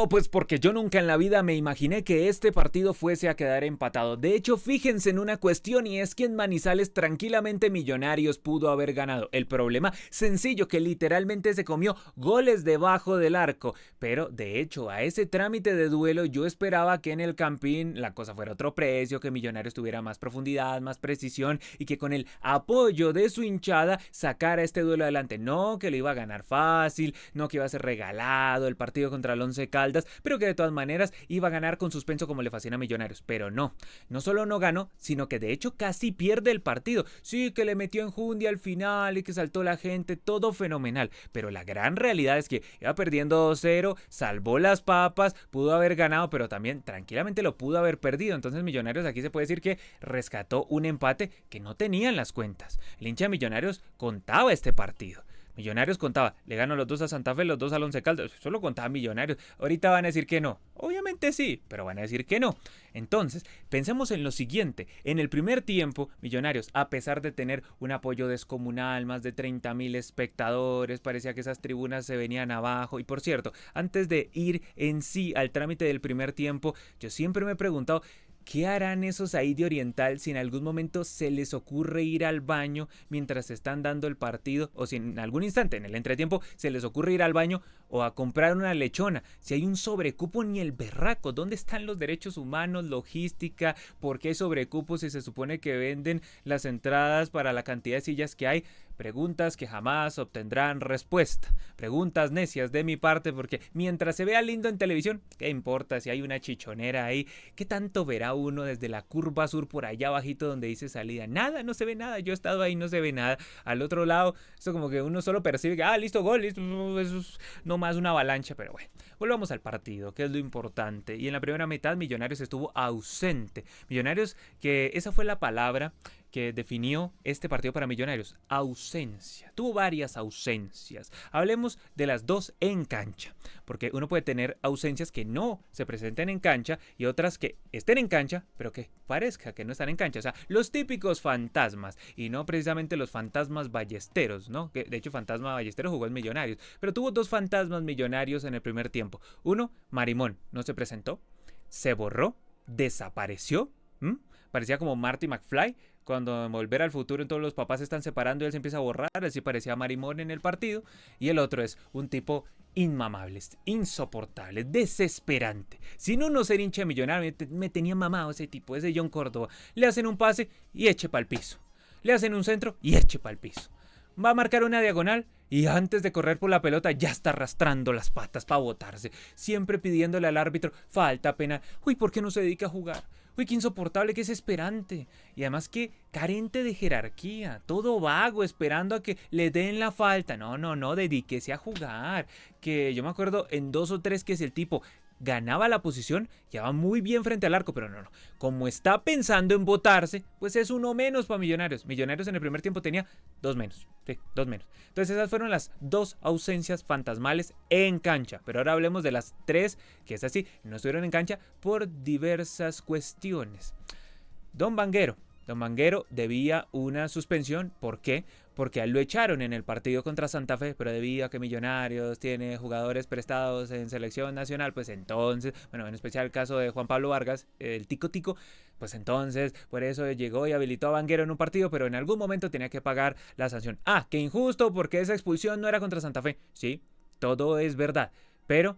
Pues porque yo nunca en la vida me imaginé que este partido fuese a quedar empatado. De hecho, fíjense en una cuestión y es que en Manizales tranquilamente Millonarios pudo haber ganado. El problema sencillo que literalmente se comió goles debajo del arco. Pero de hecho a ese trámite de duelo yo esperaba que en el Campín la cosa fuera otro precio, que Millonarios tuviera más profundidad, más precisión y que con el apoyo de su hinchada sacara este duelo adelante. No que lo iba a ganar fácil, no que iba a ser regalado el partido contra el Once Caldas, pero que de todas maneras iba a ganar con suspenso como le fascina a Millonarios. Pero no solo no ganó, sino que de hecho casi pierde el partido. Sí, que le metió enjundia al final y que saltó la gente, todo fenomenal. Pero la gran realidad es que iba perdiendo 2-0, salvó las papas, pudo haber ganado, pero también tranquilamente lo pudo haber perdido. Entonces Millonarios aquí se puede decir que rescató un empate que no tenía en las cuentas. El hincha de Millonarios contaba este partido. Millonarios contaba, le ganó los dos a Santa Fe, los dos al Once Caldas, solo contaba Millonarios. Ahorita van a decir que no, obviamente sí, pero van a decir que no. Entonces, pensemos en lo siguiente, en el primer tiempo, Millonarios, a pesar de tener un apoyo descomunal, más de 30,000 espectadores, parecía que esas tribunas se venían abajo. Y por cierto, antes de ir en sí al trámite del primer tiempo, yo siempre me he preguntado, ¿qué harán esos ahí de Oriental si en algún momento se les ocurre ir al baño mientras están dando el partido? O si en algún instante, en el entretiempo, se les ocurre ir al baño o a comprar una lechona. Si hay un sobrecupo ni el berraco. ¿Dónde están los derechos humanos, logística? ¿Por qué hay sobrecupo si se supone que venden las entradas para la cantidad de sillas que hay? Preguntas que jamás obtendrán respuesta. Preguntas necias de mi parte, porque mientras se vea lindo en televisión, ¿qué importa si hay una chichonera ahí? ¿Qué tanto verá uno desde la curva sur por allá abajito donde dice salida? Nada, no se ve nada. Yo he estado ahí, no se ve nada. Al otro lado, esto como que uno solo percibe que, listo, gol, listo, eso es no más una avalancha. Pero bueno, volvamos al partido, que es lo importante. Y en la primera mitad Millonarios estuvo ausente. Millonarios, que esa fue la palabra que definió este partido para Millonarios, ausencia. Tuvo varias ausencias. Hablemos de las dos en cancha, porque uno puede tener ausencias que no se presenten en cancha y otras que estén en cancha, pero que parezca que no están en cancha. O sea, los típicos fantasmas y no precisamente los fantasmas ballesteros, ¿no? Que de hecho Fantasma Ballesteros jugó en Millonarios, pero tuvo dos fantasmas Millonarios en el primer tiempo. Uno, Marimón, no se presentó, se borró, desapareció. Parecía como Marty McFly cuando en Volver al Futuro en todos los papás se están separando y él se empieza a borrar, así parecía Marimón en el partido. Y el otro es un tipo inmamable, insoportable, desesperante. Sin uno ser hincha millonario, me tenía mamado ese tipo, ese John Córdoba. Le hacen un pase y eche pa'l piso. Le hacen un centro y eche pa'l piso. Va a marcar una diagonal y antes de correr por la pelota ya está arrastrando las patas para botarse, siempre pidiéndole al árbitro falta, penal. Uy, ¿por qué no se dedica a jugar? Uy, qué insoportable, qué desesperante. Y además que carente de jerarquía, todo vago, esperando a que le den la falta. No, dedíquese a jugar. Que yo me acuerdo en 2 o 3 que es el tipo ganaba la posición, ya va muy bien frente al arco, pero no. Como está pensando en botarse, pues es uno menos para Millonarios. Millonarios en el primer tiempo tenía 2 menos. Sí, 2 menos. Entonces esas fueron las 2 ausencias fantasmales en cancha. Pero ahora hablemos de las 3 que es así, no estuvieron en cancha por diversas cuestiones. Don Vanguero debía una suspensión. ¿Por qué? Porque a él lo echaron en el partido contra Santa Fe, pero debido a que Millonarios tiene jugadores prestados en selección nacional, pues entonces, bueno, en especial el caso de Juan Pablo Vargas, el Tico, pues entonces por eso llegó y habilitó a Vanguero en un partido, pero en algún momento tenía que pagar la sanción. Qué injusto, porque esa expulsión no era contra Santa Fe. Sí, todo es verdad, pero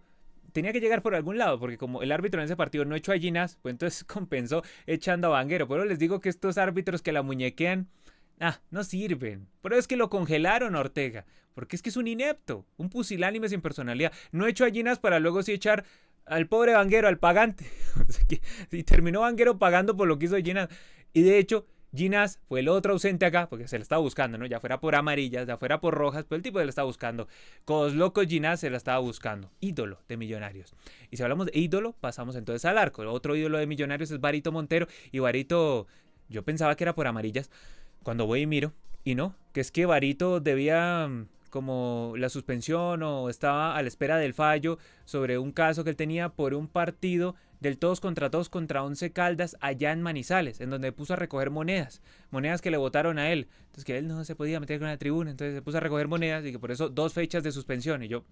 tenía que llegar por algún lado, porque como el árbitro en ese partido no echó a Ginás, pues entonces compensó echando a Vanguero. Pero les digo que estos árbitros que la muñequean, no sirven. Pero es que lo congelaron a Ortega, porque es que es un inepto, un pusilánime sin personalidad. No echó a Ginás para luego sí echar al pobre Vanguero, al pagante. Y terminó Vanguero pagando por lo que hizo Ginás. Y de hecho, Ginás fue el otro ausente acá, porque se le estaba buscando, ¿no? Ya fuera por amarillas, ya fuera por rojas, pero el tipo se la estaba buscando. Cos locos, Ginás se la estaba buscando. Ídolo de Millonarios. Y si hablamos de ídolo, pasamos entonces al arco. El otro ídolo de Millonarios es Barito Montero. Y Barito, yo pensaba que era por amarillas, cuando voy y miro, y no, que es que Barito debía como la suspensión o estaba a la espera del fallo sobre un caso que él tenía por un partido del todos contra Once Caldas allá en Manizales, en donde puso a recoger monedas que le votaron a él. Entonces que él no se podía meter con la tribuna, entonces se puso a recoger monedas y que por eso 2 fechas de suspensión. Y yo,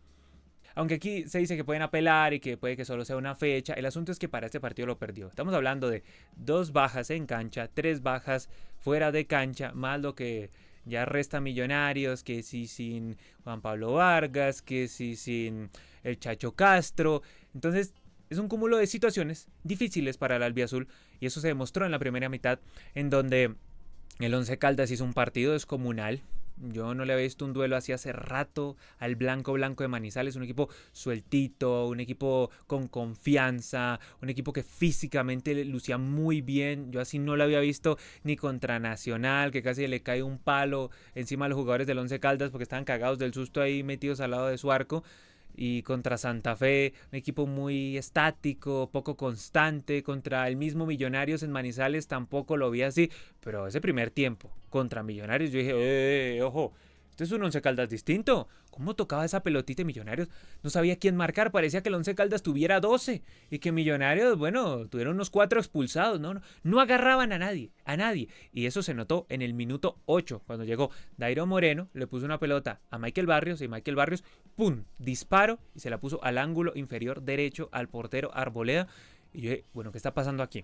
Aunque aquí se dice que pueden apelar y que puede que solo sea una fecha, el asunto es que para este partido lo perdió. Estamos hablando de 2 bajas en cancha, 3 bajas fuera de cancha, más lo que ya resta Millonarios, que si sin Juan Pablo Vargas, que si sin el Chacho Castro. Entonces es un cúmulo de situaciones difíciles para el albiazul y eso se demostró en la primera mitad, en donde el Once Caldas hizo un partido descomunal. Yo no le había visto un duelo así hace rato al Blanco de Manizales, un equipo sueltito, un equipo con confianza, un equipo que físicamente lucía muy bien. Yo así no lo había visto ni contra Nacional, que casi le cae un palo encima a los jugadores del Once Caldas porque estaban cagados del susto ahí metidos al lado de su arco. Y contra Santa Fe, un equipo muy estático, poco constante. Contra el mismo Millonarios en Manizales tampoco lo vi así. Pero ese primer tiempo contra Millonarios yo dije, ojo, este es un Once Caldas distinto. ¿Cómo tocaba esa pelotita de Millonarios? No sabía quién marcar, parecía que el Once Caldas tuviera 12 y que Millonarios, bueno, tuvieron unos 4 expulsados, no agarraban a nadie. Y eso se notó en el minuto 8, cuando llegó Dairo Moreno, le puso una pelota a Michael Barrios y Michael Barrios, ¡pum!, disparo y se la puso al ángulo inferior derecho al portero Arboleda. Y yo dije, bueno, ¿qué está pasando aquí?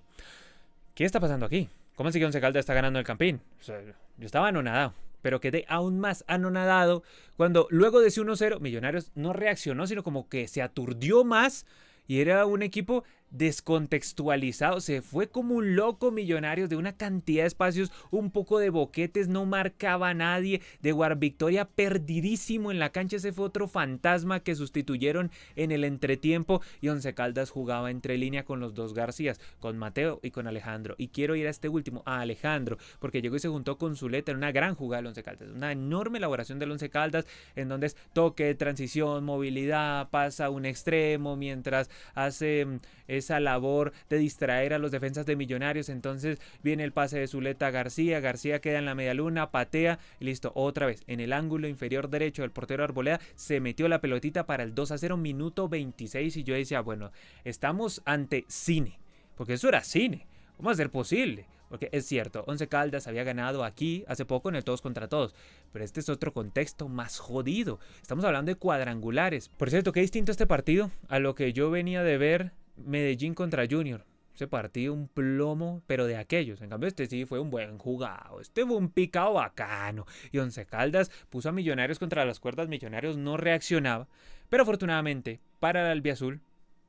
¿Qué está pasando aquí? ¿Cómo así que Once Caldas está ganando el Campín? O sea, yo estaba anonadado, pero quedé aún más anonadado cuando luego de ese 1-0 Millonarios no reaccionó, sino como que se aturdió más y era un equipo descontextualizado. Se fue como un loco Millonarios de una cantidad de espacios, un poco de boquetes, no marcaba a nadie. De Victoria perdidísimo en la cancha, ese fue otro fantasma que sustituyeron en el entretiempo. Y Once Caldas jugaba entre línea con los 2 Garcías, con Mateo y con Alejandro. Y quiero ir a este último, a Alejandro, porque llegó y se juntó con Zuleta en una gran jugada del Once Caldas, una enorme elaboración del Once Caldas, en donde es toque, transición, movilidad, pasa a un extremo mientras hace esa labor de distraer a los defensas de Millonarios. Entonces viene el pase de Zuleta a García, García queda en la medialuna, patea y listo, otra vez en el ángulo inferior derecho del portero Arboleda se metió la pelotita para el 2-0, minuto 26. Y yo decía, bueno, estamos ante cine, porque eso era cine. ¿Cómo va a ser posible? Porque es cierto, Once Caldas había ganado aquí hace poco en el todos contra todos, pero este es otro contexto más jodido. Estamos hablando de cuadrangulares. Por cierto, qué distinto este partido a lo que yo venía de ver Medellín contra Junior. Ese partido un plomo, pero de aquellos. En cambio este sí fue un buen jugado, este fue un picado bacano. Y Once Caldas puso a Millonarios contra las cuerdas. Millonarios no reaccionaba, pero afortunadamente para el albiazul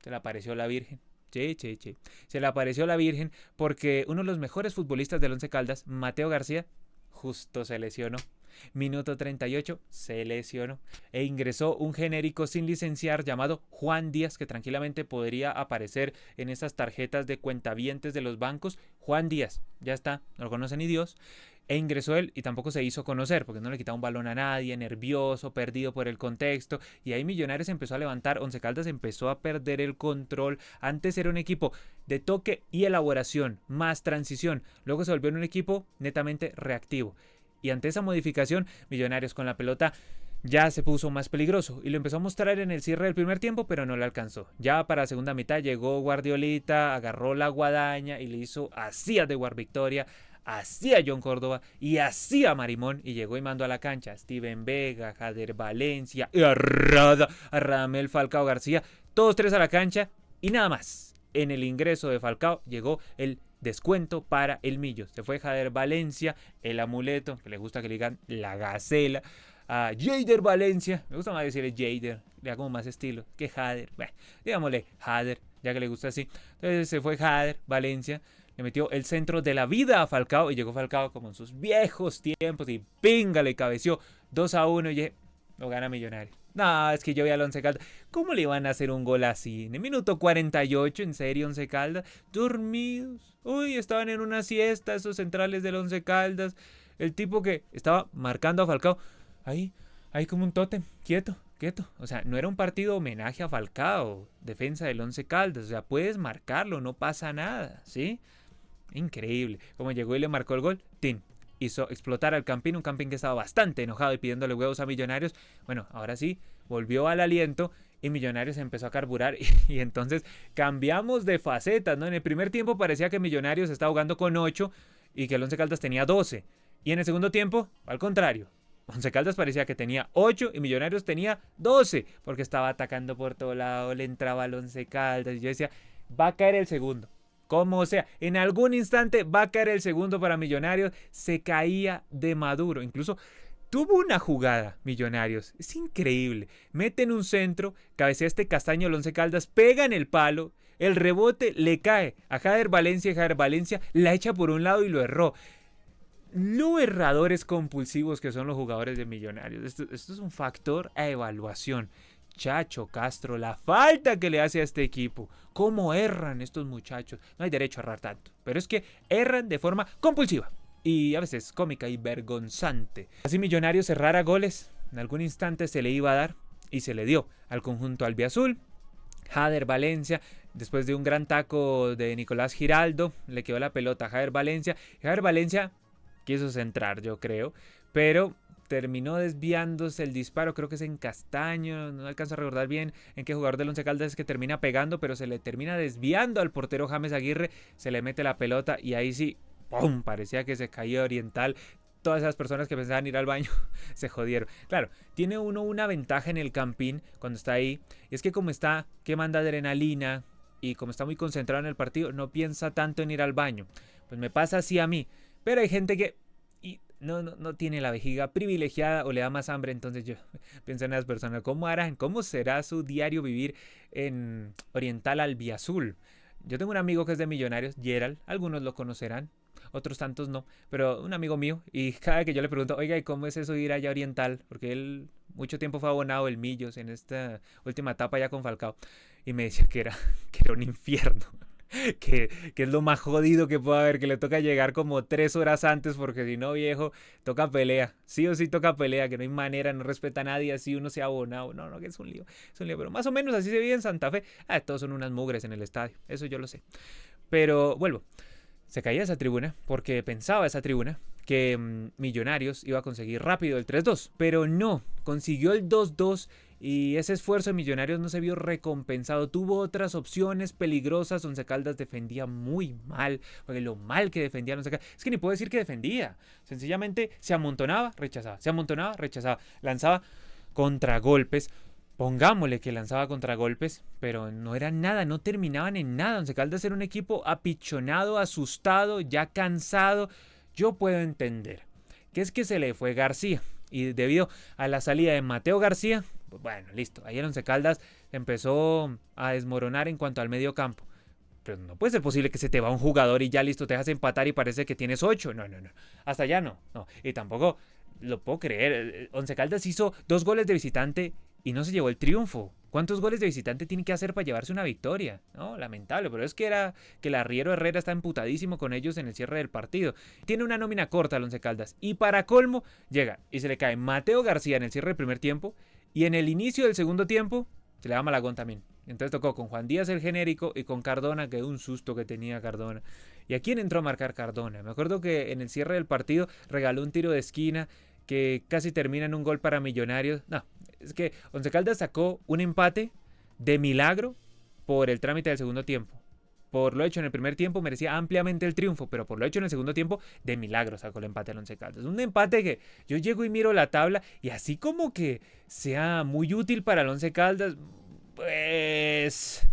se le apareció la Virgen. Se le apareció la Virgen porque uno de los mejores futbolistas del Once Caldas, Mateo García, justo se lesionó. Minuto 38, se lesionó e ingresó un genérico sin licenciar llamado Juan Díaz, que tranquilamente podría aparecer en esas tarjetas de cuentavientes de los bancos. Juan Díaz, ya está, no lo conoce ni Dios. E ingresó él y tampoco se hizo conocer porque no le quitaba un balón a nadie, nervioso, perdido por el contexto. Y ahí Millonarios empezó a levantar, Once Caldas empezó a perder el control. Antes era un equipo de toque y elaboración, más transición. Luego se volvió un equipo netamente reactivo. Y ante esa modificación, Millonarios con la pelota ya se puso más peligroso y lo empezó a mostrar en el cierre del primer tiempo, pero no le alcanzó. Ya para la segunda mitad llegó Guardiolita, agarró la guadaña y le hizo así a de Victoria, así a John Córdoba y así a Marimón, y llegó y mandó a la cancha a Steven Vega, Jader Valencia y a Radamel Falcao García, todos 3 a la cancha y nada más. En el ingreso de Falcao llegó el descuento para el Millo. Se fue Jader Valencia, el amuleto, que le gusta que le digan la gacela, a Jader Valencia, me gusta más decirle Jader, le da como más estilo que Jader, bueno, digámosle Jader, ya que le gusta así. Entonces se fue Jader Valencia, le metió el centro de la vida a Falcao y llegó Falcao como en sus viejos tiempos y pinga, le cabeció 2-1 y lo gana Millonarios. No, es que yo vi al Once Caldas. ¿Cómo le iban a hacer un gol así? En el minuto 48, ¿en serio, Once Caldas? Dormidos. Uy, estaban en una siesta esos centrales del Once Caldas. El tipo que estaba marcando a Falcao. Ahí como un tótem, quieto. O sea, no era un partido homenaje a Falcao, defensa del Once Caldas. O sea, puedes marcarlo, no pasa nada, ¿sí? Increíble. Como llegó y le marcó el gol, ¡tin! Hizo explotar al Campín, un Campín que estaba bastante enojado y pidiéndole huevos a Millonarios. Bueno, ahora sí, volvió al aliento y Millonarios empezó a carburar y entonces cambiamos de facetas, ¿no? En el primer tiempo parecía que Millonarios estaba jugando con 8 y que el Once Caldas tenía 12. Y en el segundo tiempo, al contrario, Millonarios empezó a carburar y entonces cambiamos de facetas, ¿no? En el primer tiempo parecía que Millonarios estaba jugando con 8 y que el Once Caldas tenía 12. Y en el segundo tiempo, al contrario, Once Caldas parecía que tenía 8 y Millonarios tenía 12, porque estaba atacando por todo lado, le entraba al Once Caldas y yo decía, va a caer el segundo. Como sea, en algún instante va a caer el segundo para Millonarios, se caía de Maduro, incluso tuvo una jugada, Millonarios, es increíble, meten un centro, cabecea este Castaño, el Once Caldas, pega en el palo, el rebote le cae a Jader Valencia y Jader Valencia la echa por un lado y lo erró. Lo erradores compulsivos que son los jugadores de Millonarios. Esto es un factor a evaluación. Chacho Castro, la falta que le hace a este equipo. ¿Cómo erran estos muchachos? No hay derecho a errar tanto, pero es que erran de forma compulsiva y a veces cómica y vergonzante. Así Millonarios cerrara goles, en algún instante se le iba a dar y se le dio al conjunto albiazul. Jader Valencia, después de un gran taco de Nicolás Giraldo, le quedó la pelota a Jader Valencia. Jader Valencia quiso centrar, yo creo, pero terminó desviándose el disparo, creo que es en Castaño, no alcanzo a recordar bien en qué jugador del Once Caldas es que termina pegando, pero se le termina desviando al portero James Aguirre, se le mete la pelota y ahí sí, ¡pum!, parecía que se caía Oriental. Todas esas personas que pensaban ir al baño se jodieron. Claro, tiene uno una ventaja en el Campín cuando está ahí, y es que como está quemando adrenalina y como está muy concentrado en el partido, no piensa tanto en ir al baño. Pues me pasa así a mí. Pero hay gente que no tiene la vejiga privilegiada o le da más hambre, entonces yo pienso en esas personas, ¿cómo harán? ¿Cómo será su diario vivir en Oriental Albiazul? Yo tengo un amigo que es de Millonarios, Gerald, algunos lo conocerán, otros tantos no, pero un amigo mío, y cada vez que yo le pregunto, oiga, ¿y cómo es eso de ir allá a Oriental? Porque él mucho tiempo fue abonado del Millos en esta última etapa ya con Falcao, y me decía que era un infierno. Que es lo más jodido que puede haber, que le toca llegar como 3 horas antes, porque si no, viejo, toca pelea, sí o sí toca pelea, que no hay manera, no respeta a nadie, así uno se ha abonado, no, que es un lío, pero más o menos así se vive en Santa Fe. Todos son unas mugres en el estadio, eso yo lo sé, pero vuelvo, se caía esa tribuna, porque pensaba esa tribuna que Millonarios iba a conseguir rápido el 3-2, pero no, consiguió el 2-2 y ese esfuerzo de Millonarios no se vio recompensado. Tuvo otras opciones peligrosas. Once Caldas defendía muy mal, porque lo mal que defendía Once Caldas, es que ni puedo decir que defendía, sencillamente se amontonaba, rechazaba, lanzaba contragolpes. Pongámosle que lanzaba contragolpes, pero no era nada, no terminaban en nada. Once Caldas era un equipo apichonado, asustado, ya cansado. Yo puedo entender que es que se le fue García y debido a la salida de Mateo García, pues bueno, listo, ahí en Once Caldas empezó a desmoronar en cuanto al medio campo. Pero no puede ser posible que se te va un jugador y ya listo, te dejas empatar y parece que tienes 8. No. Hasta allá no. Y tampoco lo puedo creer. Once Caldas hizo 2 goles de visitante y no se llevó el triunfo. ¿Cuántos goles de visitante tiene que hacer para llevarse una victoria? No, lamentable, pero es que el arriero Herrera está emputadísimo con ellos en el cierre del partido. Tiene una nómina corta el Once Caldas y para colmo llega y se le cae Mateo García en el cierre del primer tiempo y en el inicio del segundo tiempo se le da Malagón también. Entonces tocó con Juan Díaz el genérico y con Cardona, que un susto que tenía Cardona. ¿Y a quién entró a marcar Cardona? Me acuerdo que en el cierre del partido regaló un tiro de esquina que casi termina en un gol para Millonarios. No, es que Once Caldas sacó un empate de milagro por el trámite del segundo tiempo. Por lo hecho en el primer tiempo merecía ampliamente el triunfo, pero por lo hecho en el segundo tiempo de milagro sacó el empate al Once Caldas. Un empate que yo llego y miro la tabla y así como que sea muy útil para el Once Caldas, pues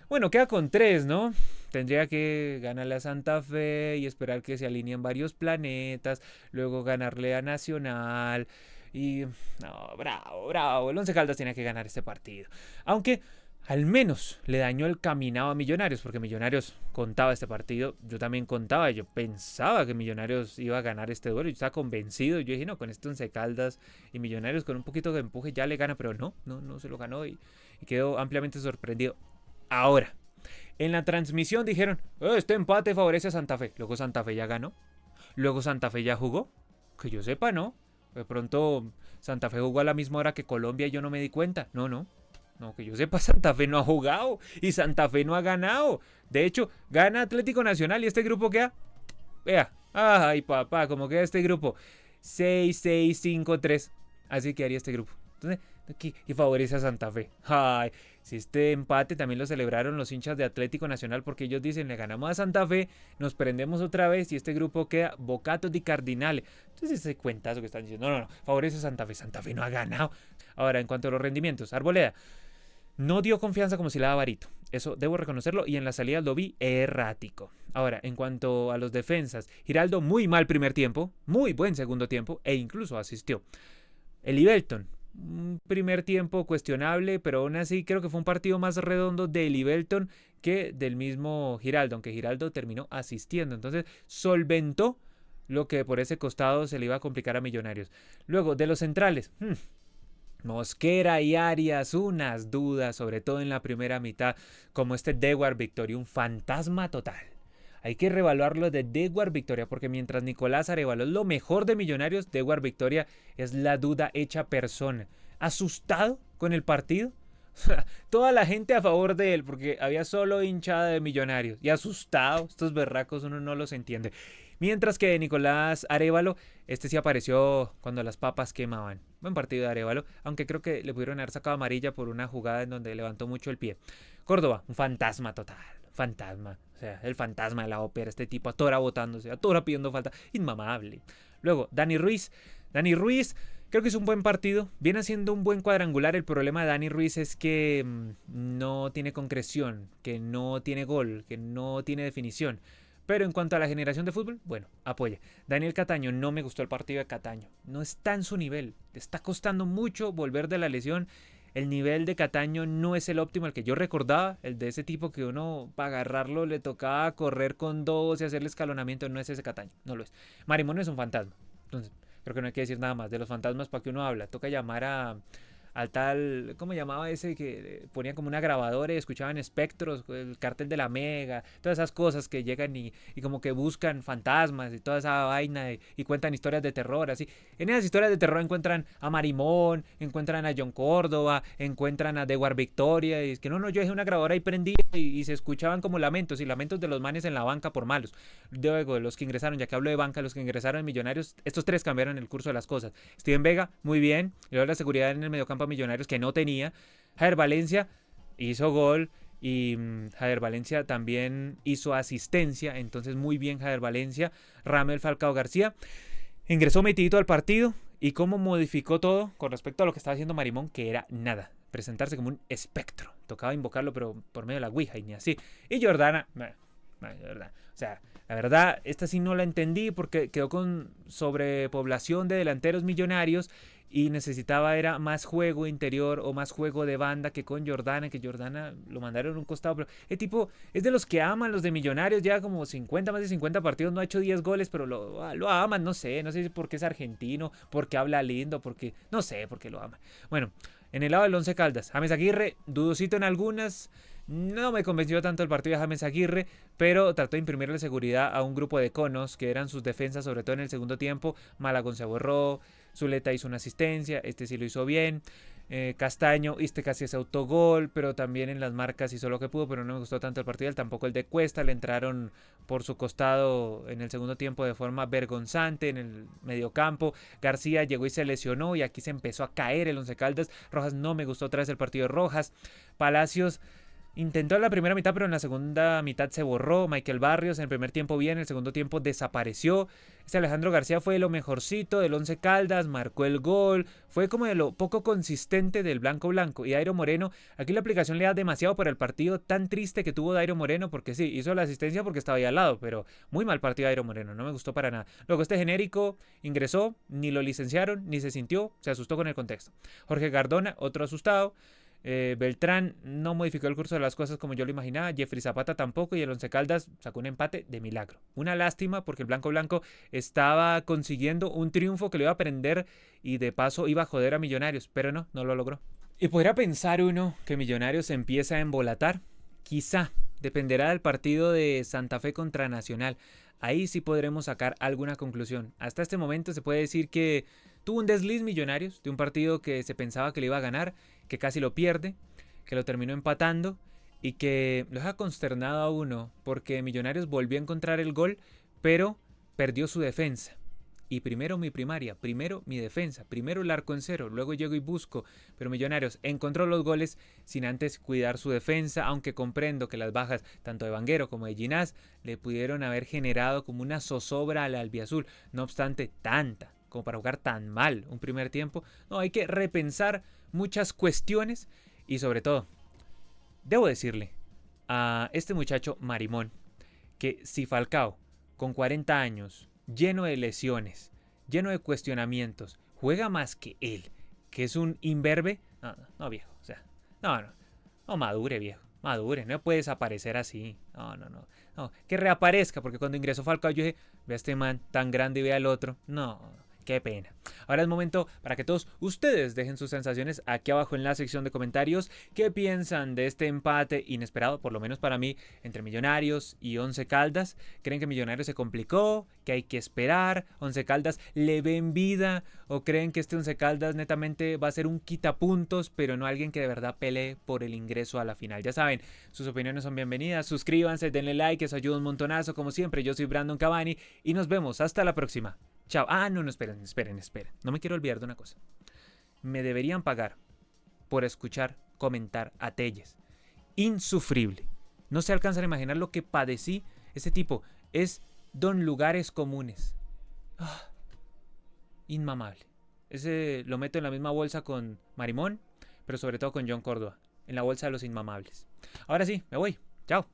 bueno, queda con 3, ¿no? Tendría que ganarle a Santa Fe y esperar que se alineen varios planetas, luego ganarle a Nacional y no, bravo, el Once Caldas tenía que ganar este partido. Aunque al menos le dañó el caminado a Millonarios, porque Millonarios contaba este partido, yo también contaba, yo pensaba que Millonarios iba a ganar este duelo, yo estaba convencido, yo dije, no, con este Once Caldas y Millonarios con un poquito de empuje ya le gana, pero no se lo ganó y quedó ampliamente sorprendido. Ahora, en la transmisión dijeron, este empate favorece a Santa Fe, luego Santa Fe ya ganó, luego Santa Fe ya jugó, que yo sepa, ¿no? De pronto Santa Fe jugó a la misma hora que Colombia y yo no me di cuenta, no, que yo sepa, Santa Fe no ha jugado y Santa Fe no ha ganado. De hecho, gana Atlético Nacional y este grupo queda, vea, ay papá, ¿cómo queda este grupo? 6-6-5-3, así quedaría este grupo. Entonces, ¿qué favorece a Santa Fe? Ay, Si este empate también lo celebraron los hinchas de Atlético Nacional porque ellos dicen, le ganamos a Santa Fe, nos prendemos otra vez y este grupo queda bocato di Cardinale. Entonces ese cuentazo que están diciendo, no, favorece a Santa Fe no ha ganado. Ahora, en cuanto a los rendimientos, Arboleda no dio confianza como si la daba Barito. Eso debo reconocerlo y en la salida lo vi errático. Ahora, en cuanto a los defensas, Giraldo muy mal primer tiempo, muy buen segundo tiempo e incluso asistió. Eli Belton, un primer tiempo cuestionable, pero aún así creo que fue un partido más redondo de Eli Belton que del mismo Giraldo, aunque Giraldo terminó asistiendo. Entonces solventó lo que por ese costado se le iba a complicar a Millonarios. Luego, de los centrales, Mosquera y Arias, unas dudas, sobre todo en la primera mitad, como este Dewar Victoria, un fantasma total. Hay que reevaluarlo de Dewar Victoria, porque mientras Nicolás Arévalo es lo mejor de Millonarios, Dewar Victoria es la duda hecha persona. ¿Asustado con el partido? Toda la gente a favor de él, porque había solo hinchada de Millonarios. Y asustado, estos berracos uno no los entiende. Mientras que Nicolás Arévalo, este sí apareció cuando las papas quemaban. Buen partido de Arévalo, aunque creo que le pudieron haber sacado amarilla por una jugada en donde levantó mucho el pie. Córdoba, un fantasma total, fantasma. O sea, el fantasma de la ópera, este tipo a toda hora botándose, a toda hora pidiendo falta, inmamable. Luego, Dani Ruiz, creo que es un buen partido, viene haciendo un buen cuadrangular. El problema de Dani Ruiz es que no tiene concreción, que no tiene gol, que no tiene definición. Pero en cuanto a la generación de fútbol, bueno, apoya. Daniel Cataño, no me gustó el partido de Cataño. No está en su nivel. Le está costando mucho volver de la lesión. El nivel de Cataño no es el óptimo, el que yo recordaba. El de ese tipo que uno, para agarrarlo, le tocaba correr con dos y hacerle escalonamiento. No es ese Cataño, no lo es. Marimón es un fantasma. Entonces, creo que no hay que decir nada más. De los fantasmas, ¿para qué uno habla? Toca llamar al tal, ¿cómo llamaba ese que ponía como una grabadora y escuchaban espectros, el cartel de la Mega, todas esas cosas que llegan y como que buscan fantasmas y toda esa vaina y cuentan historias de terror, así. En esas historias de terror encuentran a Marimón, encuentran a John Córdoba, encuentran a Dewar Victoria, y es que no, yo dejé una grabadora ahí prendida y se escuchaban como lamentos, y lamentos de los manes en la banca por malos. Luego, de los que ingresaron, ya que hablo de banca, los que ingresaron en Millonarios, estos tres cambiaron el curso de las cosas. Steven Vega, muy bien, y luego la seguridad en el mediocampo Millonarios que no tenía. Jader Valencia hizo gol y Jader Valencia también hizo asistencia, entonces muy bien Jader Valencia. Ramel Falcao García ingresó metidito al partido y cómo modificó todo con respecto a lo que estaba haciendo Marimón, que era nada, presentarse como un espectro, tocaba invocarlo pero por medio de la ouija y ni así. Y Jordana, o sea, la verdad, esta sí no la entendí porque quedó con sobrepoblación de delanteros Millonarios y necesitaba era más juego interior o más juego de banda que con Jordana, que Jordana lo mandaron a un costado, pero el tipo es de los que aman los de Millonarios, ya como 50, más de 50 partidos, no ha hecho 10 goles, pero lo aman, no sé si porque es argentino, porque habla lindo, porque no sé por qué lo aman. Bueno, en el lado del Once Caldas, James Aguirre, dudosito en algunas. No me convenció tanto el partido de James Aguirre, pero trató de imprimirle seguridad a un grupo de conos que eran sus defensas, sobre todo en el segundo tiempo. Malagón se borró, Zuleta hizo una asistencia, este sí lo hizo bien. Castaño, casi ese autogol, pero también en las marcas hizo lo que pudo, pero no me gustó tanto el partido. Tampoco el de Cuesta, le entraron por su costado en el segundo tiempo de forma vergonzante en el mediocampo. García llegó y se lesionó y aquí se empezó a caer el Once Caldas. Rojas, no me gustó otra vez el partido de Rojas. Palacios intentó en la primera mitad, pero en la segunda mitad se borró. Michael Barrios en el primer tiempo bien, en el segundo tiempo desapareció. Alejandro García fue lo mejorcito del Once Caldas, marcó el gol, fue como de lo poco consistente del blanco. Y Dairo Moreno, aquí la aplicación le da demasiado para el partido tan triste que tuvo Dairo Moreno, porque sí, hizo la asistencia porque estaba ahí al lado, pero muy mal partido Dairo Moreno, no me gustó para nada. Luego este genérico ingresó, ni lo licenciaron, ni se sintió, se asustó con el contexto. Jorge Cardona, otro asustado. Beltrán no modificó el curso de las cosas como yo lo imaginaba. Jeffrey Zapata tampoco. Y el Once Caldas sacó un empate de milagro. Una lástima porque el Blanco estaba consiguiendo un triunfo que le iba a prender y de paso iba a joder a Millonarios, pero no lo logró. Y podría pensar uno que Millonarios se empieza a embolatar. Quizá, dependerá del partido de Santa Fe contra Nacional. Ahí sí podremos sacar alguna conclusión. Hasta este momento se puede decir que tuvo un desliz Millonarios de un partido que se pensaba que le iba a ganar, que casi lo pierde, que lo terminó empatando y que lo deja consternado a uno porque Millonarios volvió a encontrar el gol, pero perdió su defensa. y primero mi primaria, primero mi defensa, primero el arco en cero, luego llego y busco, pero Millonarios encontró los goles sin antes cuidar su defensa, aunque comprendo que las bajas tanto de Vanguero como de Ginás le pudieron haber generado como una zozobra al albiazul, no obstante tanta como para jugar tan mal un primer tiempo. No, hay que repensar muchas cuestiones y sobre todo, debo decirle a este muchacho Marimón que si Falcao, con 40 años, lleno de lesiones, lleno de cuestionamientos, juega más que él, que es un imberbe, no viejo, o sea, no madure viejo, madure, no puede desaparecer así, no, que reaparezca, porque cuando ingresó Falcao yo dije, ve a este man tan grande y ve al otro, no, qué pena. Ahora es momento para que todos ustedes dejen sus sensaciones aquí abajo en la sección de comentarios. ¿Qué piensan de este empate inesperado, por lo menos para mí, entre Millonarios y Once Caldas? ¿Creen que Millonarios se complicó? ¿Que hay que esperar? ¿Once Caldas le ven vida? ¿O creen que este Once Caldas netamente va a ser un quitapuntos, pero no alguien que de verdad pelee por el ingreso a la final? Ya saben, sus opiniones son bienvenidas. Suscríbanse, denle like, eso ayuda un montonazo. Como siempre, yo soy Brandon Cavani y nos vemos hasta la próxima. Chao. No, esperen. No me quiero olvidar de una cosa. Me deberían pagar por escuchar comentar a Telles. Insufrible. No se alcanzan a imaginar lo que padecí. Ese tipo es don lugares comunes. Inmamable. Ese lo meto en la misma bolsa con Marimón, pero sobre todo con John Córdoba. En la bolsa de los inmamables. Ahora sí, me voy. Chao.